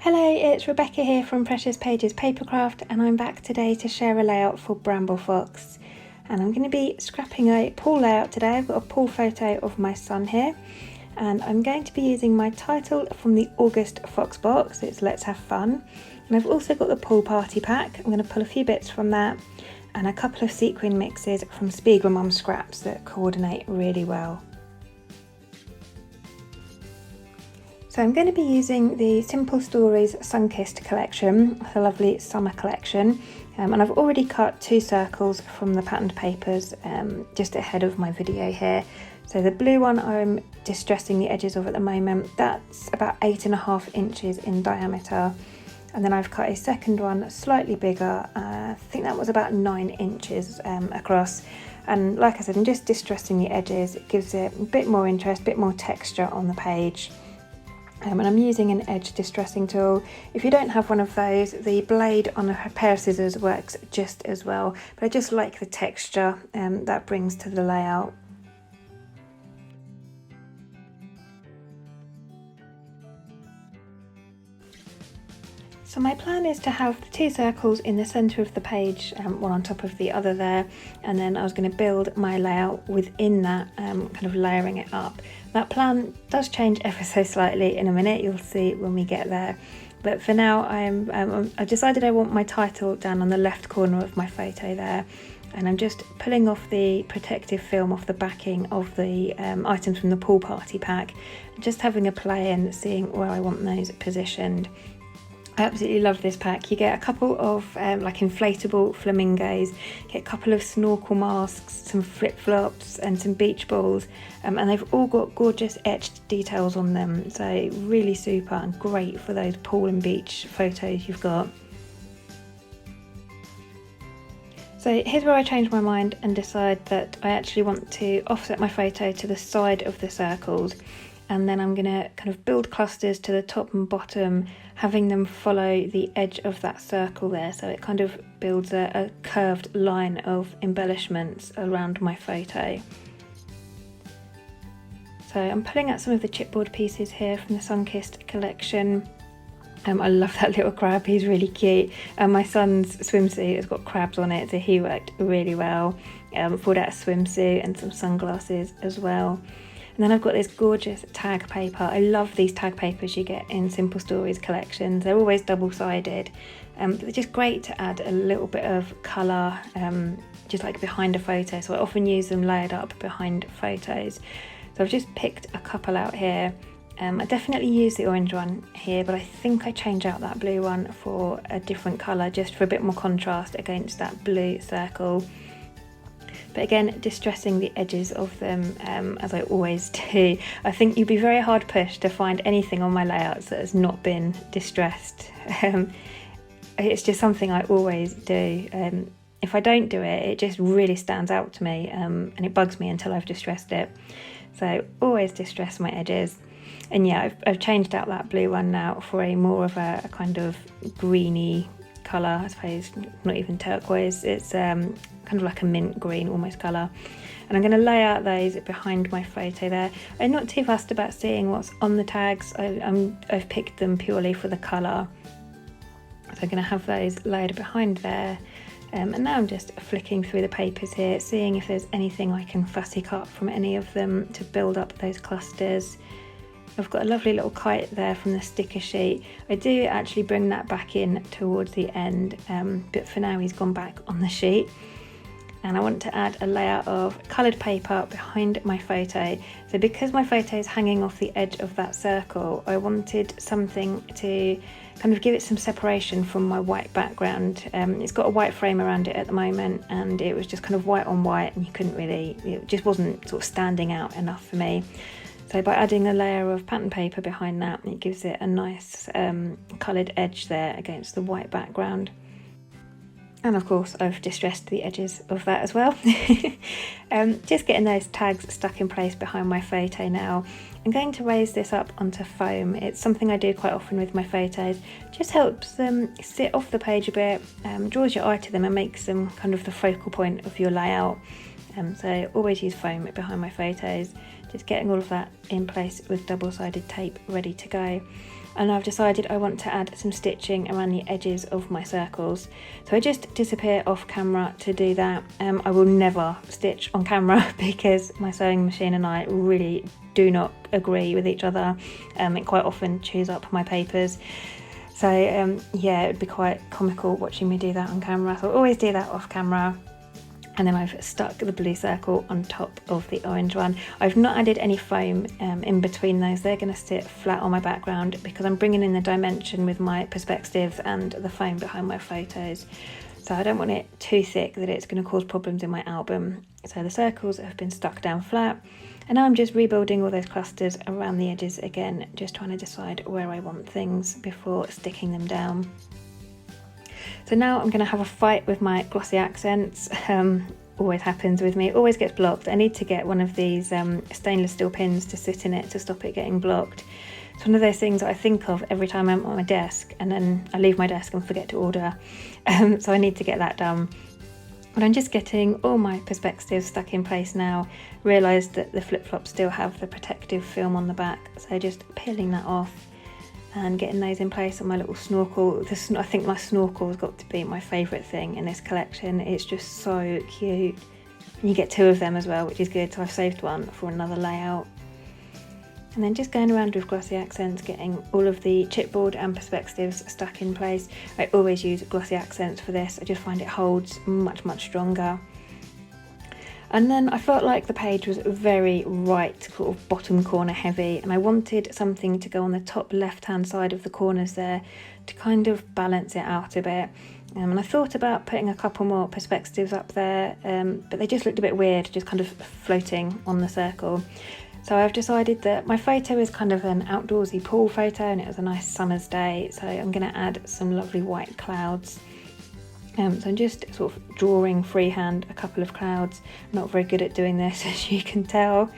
Hello, it's Rebecca here from Precious Pages Papercraft, and I'm back today to share a layout for Bramble Fox. And I'm going to be scrapping a pool layout today. I've got a pool photo of my son here, and I'm going to be using my title from the August Fox box. It's Let's Have Fun. And I've also got the pool party pack. I'm going to pull a few bits from that and a couple of sequin mixes from Spiegel Mum scraps that coordinate really well. So I'm going to be using the Simple Stories Sunkissed collection, the lovely summer collection, and I've already cut 2 circles from the patterned papers just ahead of my video here. So the blue one I'm distressing the edges of at the moment, that's about 8.5 inches in diameter, and then I've cut a second one slightly bigger, I think that was about 9 inches across. And like I said, I'm just distressing the edges. It gives it a bit more interest, a bit more texture on the page. And I'm using an edge distressing tool. If you don't have one of those, the blade on a pair of scissors works just as well. But I just like the texture that brings to the layout. So my plan is to have the 2 circles in the centre of the page, one on top of the other there, and then I was going to build my layout within that, kind of layering it up. That plan does change ever so slightly in a minute, you'll see when we get there. But for now I've decided I want my title down on the left corner of my photo there, and I'm just pulling off the protective film off the backing of the items from the pool party pack, just having a play and seeing where I want those positioned. I absolutely love this pack. You get a couple of like inflatable flamingos, get a couple of snorkel masks, some flip-flops and some beach balls, and they've all got gorgeous etched details on them, so really super and great for those pool and beach photos you've got. So here's where I changed my mind and decide that I actually want to offset my photo to the side of the circles, and then I'm going to kind of build clusters to the top and bottom, having them follow the edge of that circle there, so it kind of builds a curved line of embellishments around my photo. So I'm pulling out some of the chipboard pieces here from the Sunkissed collection. I love that little crab, he's really cute. My son's swimsuit has got crabs on it, so he worked really well. Pulled out a swimsuit and some sunglasses as well. And then I've got this gorgeous tag paper. I love these tag papers you get in Simple Stories collections. They're always double-sided. They're just great to add a little bit of colour, just like behind a photo. So I often use them layered up behind photos. So I've just picked a couple out here. I definitely use the orange one here, but I think I change out that blue one for a different colour, just for a bit more contrast against that blue circle. But again, distressing the edges of them, as I always do. I think you'd be very hard pushed to find anything on my layouts that has not been distressed. It's just something I always do. If I don't do it, it just really stands out to me, and it bugs me until I've distressed it. So always distress my edges. And yeah, I've changed out that blue one now for a more of a kind of greeny colour, I suppose, not even turquoise. It's kind of like a mint green almost colour, and I'm going to lay out those behind my photo there. I'm not too fussed about seeing what's on the tags. I've picked them purely for the colour, so I'm going to have those layered behind there. And now I'm just flicking through the papers here, seeing if there's anything I can fussy cut from any of them to build up those clusters. I've got a lovely little kite there from the sticker sheet. I do actually bring that back in towards the end, but for now he's gone back on the sheet. And I want to add a layer of coloured paper behind my photo. So because my photo is hanging off the edge of that circle, I wanted something to kind of give it some separation from my white background. It's got a white frame around it at the moment, and it was just kind of white on white, and you couldn't really, it just wasn't sort of standing out enough for me. So by adding a layer of pattern paper behind that, it gives it a nice coloured edge there against the white background. And of course I've distressed the edges of that as well. Just getting those tags stuck in place behind my photo now. I'm going to raise this up onto foam. It's something I do quite often with my photos. Just helps them sit off the page a bit, draws your eye to them and makes them kind of the focal point of your layout. So I always use foam behind my photos, just getting all of that in place with double-sided tape ready to go. and I've decided I want to add some stitching around the edges of my circles. So I just disappear off camera to do that. I will never stitch on camera because my sewing machine and I really do not agree with each other. It quite often chews up my papers. So yeah, it would be quite comical watching me do that on camera. So I always do that off camera. And then I've stuck the blue circle on top of the orange one. I've not added any foam in between those. They're going to sit flat on my background because I'm bringing in the dimension with my perspectives and the foam behind my photos. So I don't want it too thick that it's going to cause problems in my album. So the circles have been stuck down flat. And now I'm just rebuilding all those clusters around the edges again, just trying to decide where I want things before sticking them down. So now I'm going to have a fight with my glossy accents. Always happens with me, always gets blocked. I need to get one of these stainless steel pins to sit in it to stop it getting blocked. It's one of those things that I think of every time I'm on my desk, and then I leave my desk and forget to order. So I need to get that done. But I'm just getting all my perspectives stuck in place now. Realised that the flip-flops still have the protective film on the back, so just peeling that off and getting those in place on my little snorkel. I think my snorkel has got to be my favourite thing in this collection. It's just so cute. And you get two of them as well, which is good, so I've saved one for another layout. And then just going around with glossy accents, getting all of the chipboard and perspectives stuck in place. I always use glossy accents for this. I just find it holds much, much stronger. And then I felt like the page was very right, sort of bottom corner heavy, and I wanted something to go on the top left hand side of the corners there to kind of balance it out a bit. And I thought about putting a couple more perspectives up there, but they just looked a bit weird, just kind of floating on the circle. So I've decided that my photo is kind of an outdoorsy pool photo, and it was a nice summer's day, so I'm going to add some lovely white clouds. So I'm just sort of drawing freehand a couple of clouds. I'm not very good at doing this, as you can tell.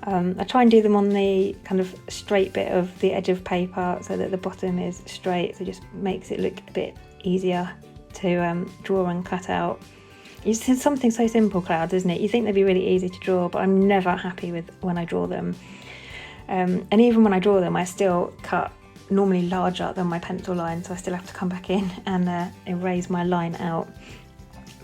I try and do them on the kind of straight bit of the edge of paper so that the bottom is straight, so it just makes it look a bit easier to draw and cut out. It's something so simple, clouds, isn't it? You think they'd be really easy to draw, but I'm never happy with when I draw them. And even when I draw them, I still cut normally larger than my pencil line, so I still have to come back in and erase my line out.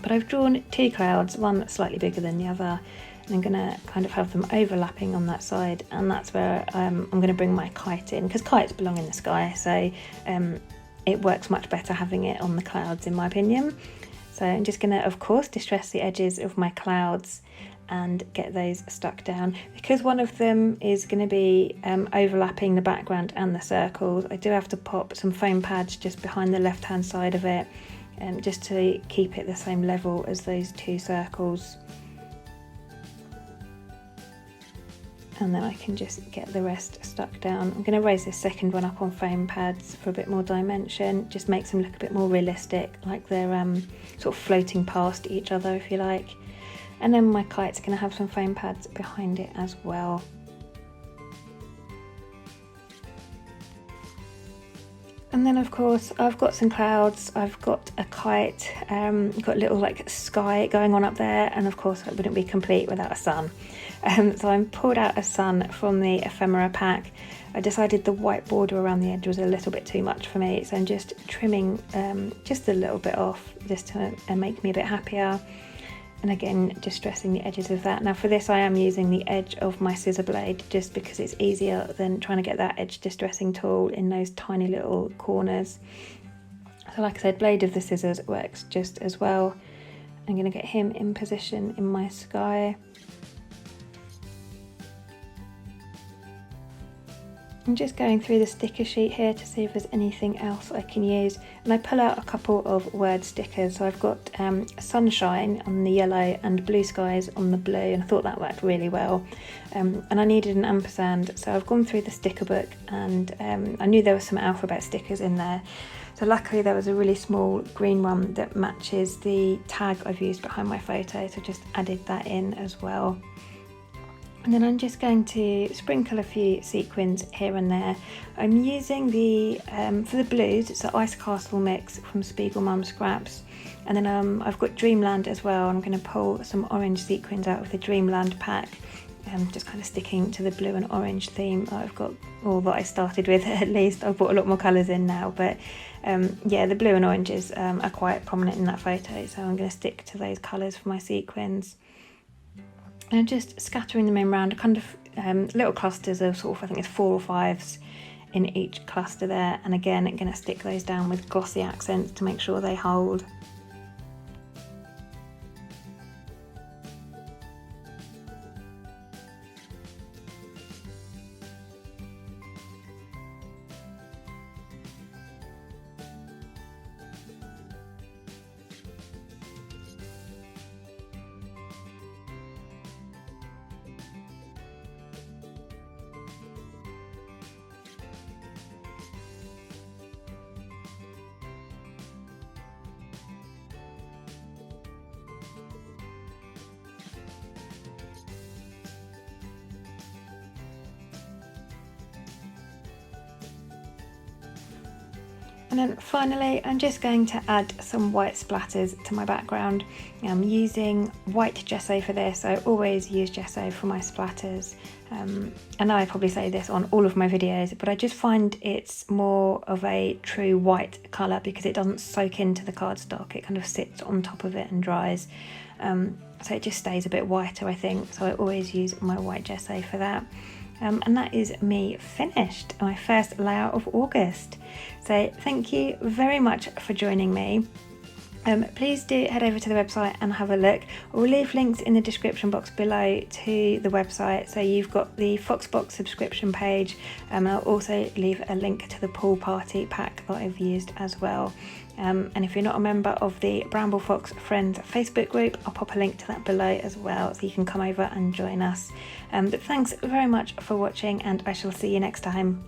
But I've drawn two clouds, one that's slightly bigger than the other, and I'm going to kind of have them overlapping on that side, and that's where I'm going to bring my kite in, because kites belong in the sky, so it works much better having it on the clouds, in my opinion. So I'm just going to, of course, distress the edges of my clouds and get those stuck down. Because one of them is going to be overlapping the background and the circles, I do have to pop some foam pads just behind the left hand side of it, just to keep it the same level as those two circles. And then I can just get the rest stuck down. I'm going to raise this second one up on foam pads for a bit more dimension, just makes them look a bit more realistic, like they're sort of floating past each other, if you like. And then my kite's going to have some foam pads behind it as well. And then of course I've got some clouds, I've got a kite, got a little like sky going on up there, and of course it wouldn't be complete without a sun. So I pulled out a sun from the ephemera pack. I decided the white border around the edge was a little bit too much for me, so I'm just trimming just a little bit off just to make me a bit happier. And again, just stressing the edges of that. Now for this I am using the edge of my scissor blade just because it's easier than trying to get that edge distressing tool in those tiny little corners. So like I said, blade of the scissors works just as well. I'm going to get him in position in my sky. I'm just going through the sticker sheet here to see if there's anything else I can use, and I pull out a couple of word stickers. So I've got sunshine on the yellow and blue skies on the blue, and I thought that worked really well, and I needed an ampersand, so I've gone through the sticker book, and I knew there were some alphabet stickers in there, so luckily there was a really small green one that matches the tag I've used behind my photo, so just added that in as well. And then I'm just going to sprinkle a few sequins here and there. I'm using the, for the blues, it's the Ice Castle mix from Spiegel Mum Scraps. And then I've got Dreamland as well. I'm going to pull some orange sequins out of the Dreamland pack just kind of sticking to the blue and orange theme I've got, or that I started with at least. I've brought a lot more colours in now, but yeah, the blue and oranges are quite prominent in that photo, so I'm going to stick to those colours for my sequins. And just scattering them in around kind of little clusters of sort of, I think it's 4 or 5s in each cluster there, and again I'm going to stick those down with glossy accents to make sure they hold. And then finally, I'm just going to add some white splatters to my background. I'm using white gesso for this. I always use gesso for my splatters. I know I probably say this on all of my videos, but I just find it's more of a true white colour because it doesn't soak into the cardstock. It kind of sits on top of it and dries. So it just stays a bit whiter, I think. So I always use my white gesso for that. And that is me finished, my first layout of August. So thank you very much for joining me. Please do head over to the website and have a look. I'll leave links in the description box below to the website. So you've got the Foxbox subscription page, and I'll also leave a link to the pool party pack that I've used as well. And if you're not a member of the Bramble Fox Friends Facebook group, I'll pop a link to that below as well, so you can come over and join us. But thanks very much for watching, and I shall see you next time.